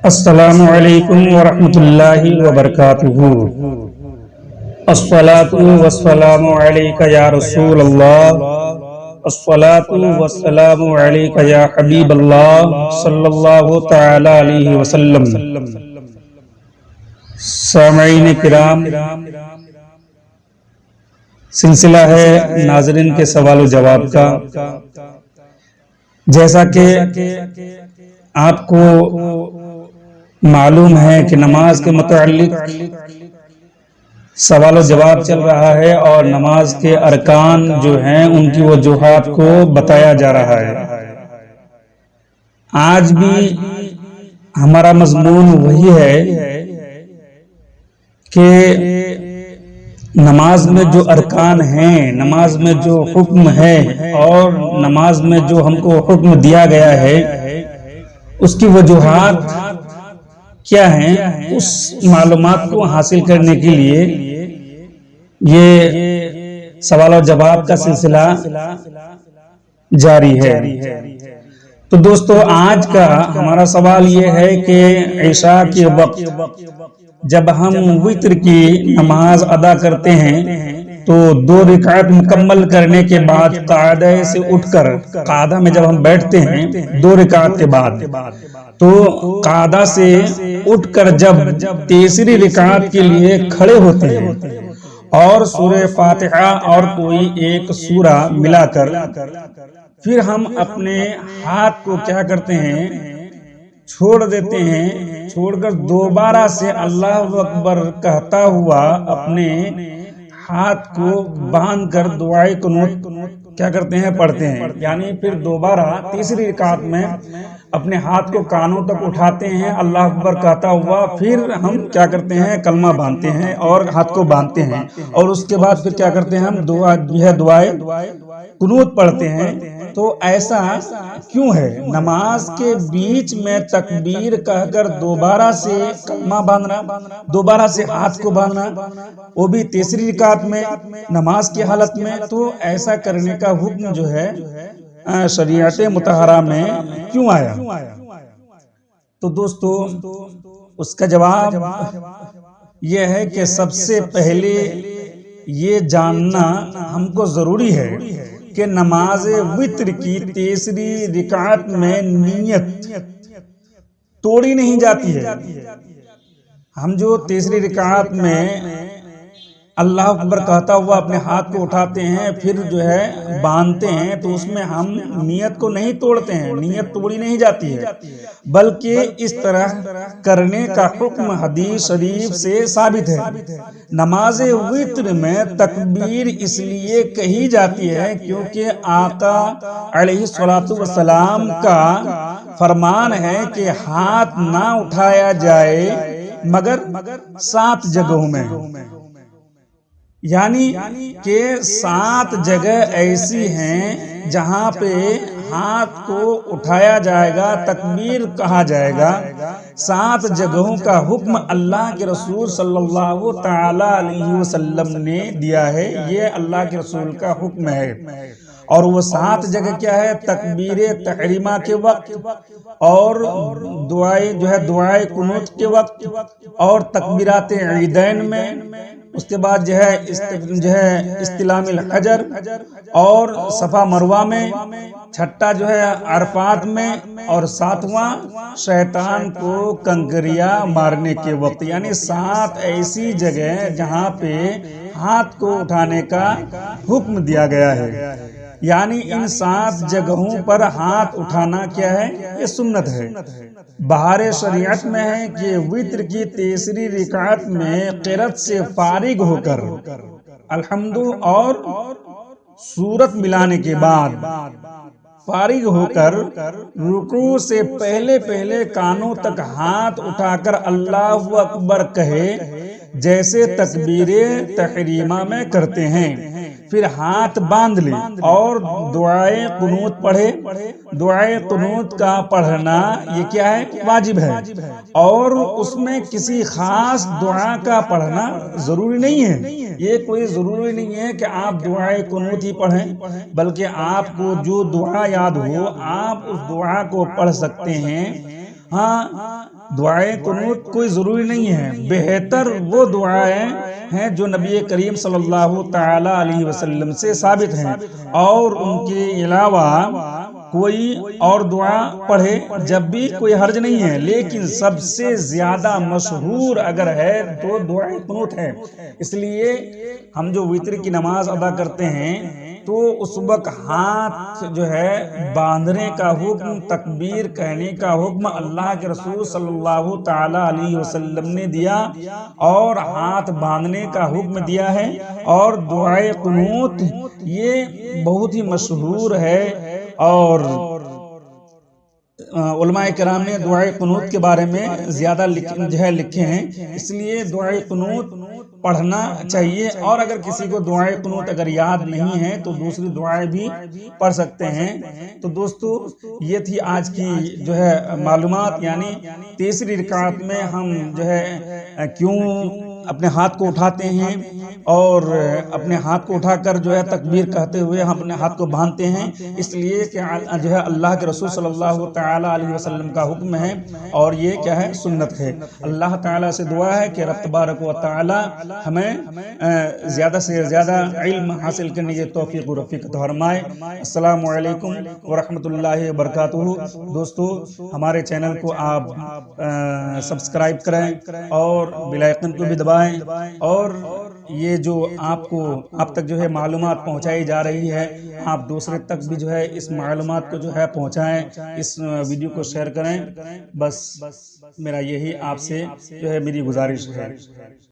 السلام علیکم ورحمۃ اللہ وبرکاتہ۔ الصلاۃ والسلام علیک یا رسول اللہ، الصلاۃ والسلام علیک یا حبیب اللہ صلی اللہ تعالی علیہ وسلم۔ سامعین کرام، سلسلہ ہے ناظرین کے سوال و جواب کا۔ جیسا کہ آپ کو معلوم ہے کہ نماز کے متعلق سوال و جواب چل رہا ہے اور نماز کے ارکان جو ہیں ان کی وجوہات کو بتایا جا رہا ہے۔ آج بھی ہمارا مضمون وہی ہے کہ نماز میں جو ارکان ہیں، نماز میں جو حکم ہے اور نماز میں جو ہم کو حکم دیا گیا ہے اس کی وجوہات کیا ہیں، اس معلومات کو حاصل کرنے کے لیے یہ سوال و جواب کا سلسلہ جاری ہے۔ تو دوستو، آج کا ہمارا سوال یہ ہے کہ عشاء کے وقت جب ہم وتر کی نماز ادا کرتے ہیں تو 2 رکعت مکمل کرنے کے بعد قاعدہ سے اٹھ کر، قاعدہ میں جب ہم بیٹھتے ہیں 2 رکعت کے بعد، تو قاعدہ سے اٹھ کر جب تیسری رکعت کے لیے کھڑے ہوتے ہیں اور سورہ فاتحہ اور کوئی ایک سورہ ملا کر پھر ہم اپنے ہاتھ کو کیا کرتے ہیں، چھوڑ دیتے ہیں، چھوڑ کر دوبارہ سے اللہ اکبر کہتا ہوا اپنے ہاتھ کو باندھ کر دعائے قنوت کیا کرتے ہیں، پڑھتے ہیں۔ یعنی پھر دوبارہ تیسری رکعت میں اپنے ہاتھ کو کانوں تک اٹھاتے ہیں، اللہ اکبر کہتا ہوا پھر ہم کیا کرتے ہیں، کلمہ باندھتے ہیں اور ہاتھ کو باندھتے ہیں، اور اس کے بعد پھر کیا کرتے ہیں، ہم دعائے قنوت پڑھتے ہیں۔ تو ایسا کیوں ہے؟ نماز کے بیچ میں تکبیر کہہ کر دوبارہ سے کلمہ باندھنا، دوبارہ سے ہاتھ کو باندھنا، وہ بھی تیسری رکعت میں نماز کی حالت میں، تو ایسا کرنے کا حکم جو ہے شریعت مطہرہ میں کیوں آیا؟ تو دوستو، اس کا جواب یہ ہے کہ سب سے پہلے یہ جاننا ہم کو ضروری ہے کہ نماز وتر کی تیسری رکعت میں نیت توڑی نہیں جاتی ہے۔ ہم جو تیسری رکعت میں اللہ اکبر کہتا ہوا اپنے ہاتھ کو اٹھاتے ہیں پھر جو ہے باندھتے ہیں، تو اس میں ہم نیت کو نہیں توڑتے ہیں، نیت توڑی نہیں جاتی ہے، بلکہ اس طرح کرنے کا حکم حدیث شریف سے ثابت ہے۔ نماز وتر میں تکبیر اس لیے کہی جاتی ہے کیونکہ آقا علیہ الصلوۃ والسلام کا فرمان ہے کہ ہاتھ نہ اٹھایا جائے مگر 7 جگہوں میں، یعنی کہ 7 جگہ ایسی ہیں جہاں پہ ہاتھ کو اٹھایا جائے گا، تکبیر کہا جائے گا۔ 7 جگہوں کا حکم اللہ کے رسول صلی اللہ تعالی علیہ وسلم نے دیا ہے، یہ اللہ کے رسول کا حکم ہے۔ اور وہ 7 جگہ کیا ہے؟ تکبیر تحریمہ کے وقت، اور دعائے قنوت کے وقت، اور تکبیرات عیدین میں، اس کے بعد جو ہے استلام الحجر، اور صفا مروہ میں، چھٹا جو ہے عرفات میں، اور 7واں شیطان کو کنکریاں مارنے کے وقت۔ یعنی 7 ایسی جگہ جہاں پہ ہاتھ کو اٹھانے کا حکم دیا گیا ہے۔ یعنی ان 7 جگہوں پر ہاتھ اٹھانا کیا ہے؟ یہ سنت ہے۔ بہار شریعت میں ہے کہ وتر کی تیسری رکعت میں قرأت سے فارغ ہو کر الحمد اور سورت ملانے کے بعد فارغ ہو کر رکوع سے پہلے کانوں تک ہاتھ اٹھا کر اللہ اکبر کہے، جیسے تکبیر تحریمہ میں کرتے ہیں، پھر ہاتھ باندھ لے اور دعائے قنوت پڑھے۔ دعائے قنوت کا پڑھنا یہ کیا ہے؟ واجب ہے، اور اس میں کسی خاص دعا کا پڑھنا ضروری نہیں ہے۔ یہ کوئی ضروری نہیں ہے کہ آپ دعائے قنوت ہی پڑھیں، بلکہ آپ کو جو دعا یاد ہو آپ اس دعا کو پڑھ سکتے ہیں۔ ہاں دعائیں قنوت کوئی ضروری نہیں ہے، بہتر وہ دعائیں ہیں جو نبی کریم صلی اللہ تعالی علیہ وسلم سے ثابت ہیں، اور ان کے علاوہ کوئی اور دعا پڑھے جب بھی کوئی حرج نہیں ہے، لیکن سب سے زیادہ مشہور اگر ہے تو دعائیں قنوت ہے۔ اس لیے ہم جو وتر کی نماز ادا کرتے ہیں تو اس وقت ہاتھ جو ہے باندھنے کا حکم، تکبیر کہنے کا حکم اللہ کے رسول صلی اللہ تعالی علیہ وسلم نے دیا، اور ہاتھ باندھنے کا حکم دیا ہے، اور دعائے قنوت یہ بہت ہی مشہور ہے، اور علماء کرام نے دعائے قنوت کے بارے میں زیادہ لکھے ہیں، اس لیے دعائے قنوت پڑھنا چاہیے۔ اور اگر کسی کو دعائے قنوت اگر یاد نہیں ہے تو دوسری دعائیں بھی پڑھ سکتے ہیں۔ تو دوستو یہ تھی آج کی جو ہے معلومات، یعنی تیسری رکعت میں ہم جو ہے کیوں اپنے ہاتھ کو اٹھاتے ہیں، اور اپنے ہاتھ کو اٹھا کر جو ہے تکبیر کہتے ہوئے ہم اپنے ہاتھ کو باندھتے ہیں، اس لیے کہ جو ہے اللہ کے رسول صلی اللہ تعالی علیہ وسلم کا حکم ہے، اور یہ کیا ہے، سنت ہے۔ اللہ تعالیٰ سے دعا ہے کہ رب تبارک و تعالی ہمیں زیادہ سے زیادہ علم حاصل کرنے کی توفیق و رفیقت فرمائے۔ السلام علیکم ورحمۃ اللہ وبرکاتہ۔ دوستو ہمارے چینل کو آپ سبسکرائب کریں اور بیل آئیکن کو بھی دبائیں، اور یہ جو آپ تک جو ہے معلومات پہنچائی جا رہی ہے، آپ دوسرے تک بھی جو ہے اس معلومات کو جو ہے پہنچائیں، اس ویڈیو کو شیئر کریں۔ بس میرا یہی آپ سے جو ہے میری گزارش ہے۔